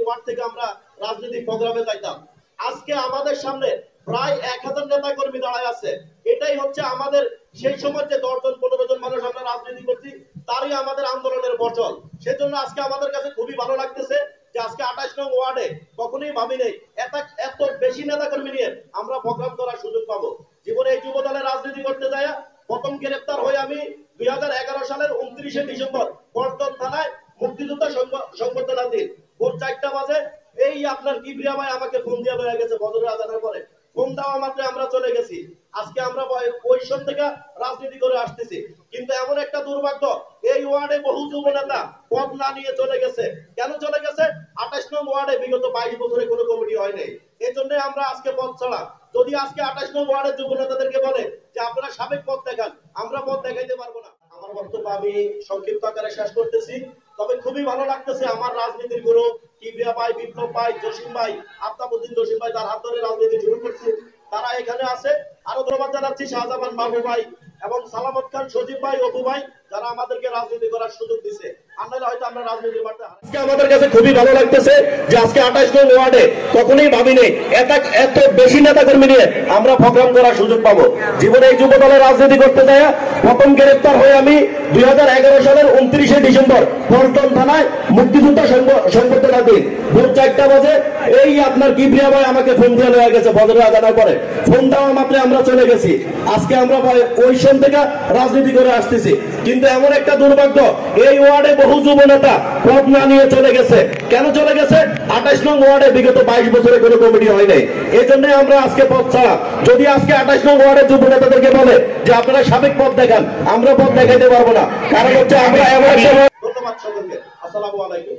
Word থেকে আমরা রাজনৈতিক প্রোগ্রামে যাইতাম। আজকে আমাদের সামনে প্রায় 1000 নেতা কর্মী দাঁড়ায় আছে। এটাই হচ্ছে আমাদের সেই সময় যে 10 জন 15 জন মানুষ আমরা রাজনীতি করছি তারই আমাদের আন্দোলনের ফসল। সেজন্য আজকে আমাদের কাছে খুবই ভালো লাগতেছে যে আজকে 28 নং ওয়ার্ডে কখনোই ভাবি নেই এত বেশি নেতা কর্মী নিয়ে আমরা প্রোগ্রাম করার সুযোগ পাবো। জীবনে এই যুব দলের রাজনীতি করতে যায় প্রথম গ্রেফতার হয়ে আমি 2011 সালের 29শে ডিসেম্বর পল্টন থানায় মুক্তিযোদ্ধা সংবর্ধনা দিন ভোর 4টা বাজে এই আপনার কিবরিয়া ভাই আমাকে ফোন দিয়ে লয়ে গেছে বদরের আজানের পরে। ফোন দেওয়া মাত্র আমরা চলে গেছি। আজকে আমরা ওই সব থেকে রাজনীতি করে আসতেছি। কিন্তু এমন একটা দুর্ভাগ্য এই ওয়ার্ডে বহু যুব নেতা পদ না নিয়ে চলে গেছে। কেন চলে গেছে? 28 নং ওয়ার্ডে বিগত 22 বছরে কোনো কমিটি হয় নাই। এজন্য আমরা আজকে পদ ছাড়া। যদি আজকে 28 নং ওয়ার্ডের যুব নেতাদেরকে বলে যে আপনারা সাবেক পদ দেখান, আমরা পদ দেখাইতে পারবো না। আমার বক্তব্য আমি সংক্ষিপ্ত আকারে শেষ করতেছি। তবে খুবই ভালো লাগতেছে আমার রাজনীতির গুরু কিবরিয়া ভাই, বিপ্লব ভাই, জসিম ভাই, আফতাবউদ্দিন জসিম ভাই তার হাত ধরে রাজনীতি শুরু করছে। তারা এখানে আছে। আরো ধন্যবাদ জানাচ্ছি শাহজামান বাবু ভাই এবং সালামত খান, সজীব ভাই, অপু ভাই যারা আমাদেরকে রাজনীতি করার সুযোগ দিছে। আনলে হয়তো আমরা রাজনীতির মাঠে আজকে আমাদের কাছে খুবই ভালো লাগতেছে যে আজকে 28 নং ওয়ার্ডে কখনোই ভাবিনি এত বেশি নেতা কর্মী নিয়ে আমরা প্রোগ্রাম করার সুযোগ পাবো। জীবনে এই যুব দলের রাজনীতি করতে যায় প্রথম গ্রেফতার হয়ে আমি 2011 সালের 29শে ডিসেম্বর পল্টন থানায় মুক্তিযোদ্ধা সংবর্ধনা দিন ভোর 4টা বাজে এই আপনার কিবরিয়া ভাই আমাকে ফোন দিয়ে লয়ে গেছে বদরের আজানের পরে। ফোন দেওয়া মাত্র আমরা চলে গেছি। আজকে আমরা ওই সময় থেকে রাজনীতি করে আসতেছি। কিন্তু এমন একটা দুর্ভাগ্য এই ওয়ার্ডে বহু যুব নেতা পদ না নিয়ে চলে গেছে। কেন চলে গেছে? 28 নং ওয়ার্ডে বিগত 22 বছরে কোনো কমিটি হয় নাই। এই জন্য আমরা আজকে পদ ছাড়া। যদি আজকে 28 নং ওয়ার্ডের যুব নেতাদেরকে বলে যে আপনারা সাবেক পদ দেখান, আমরা পদ দেখাইতে পারবো না। কারণ হচ্ছে আমরা এমন। ধন্যবাদ সকলকে। আসসালামু আলাইকুম।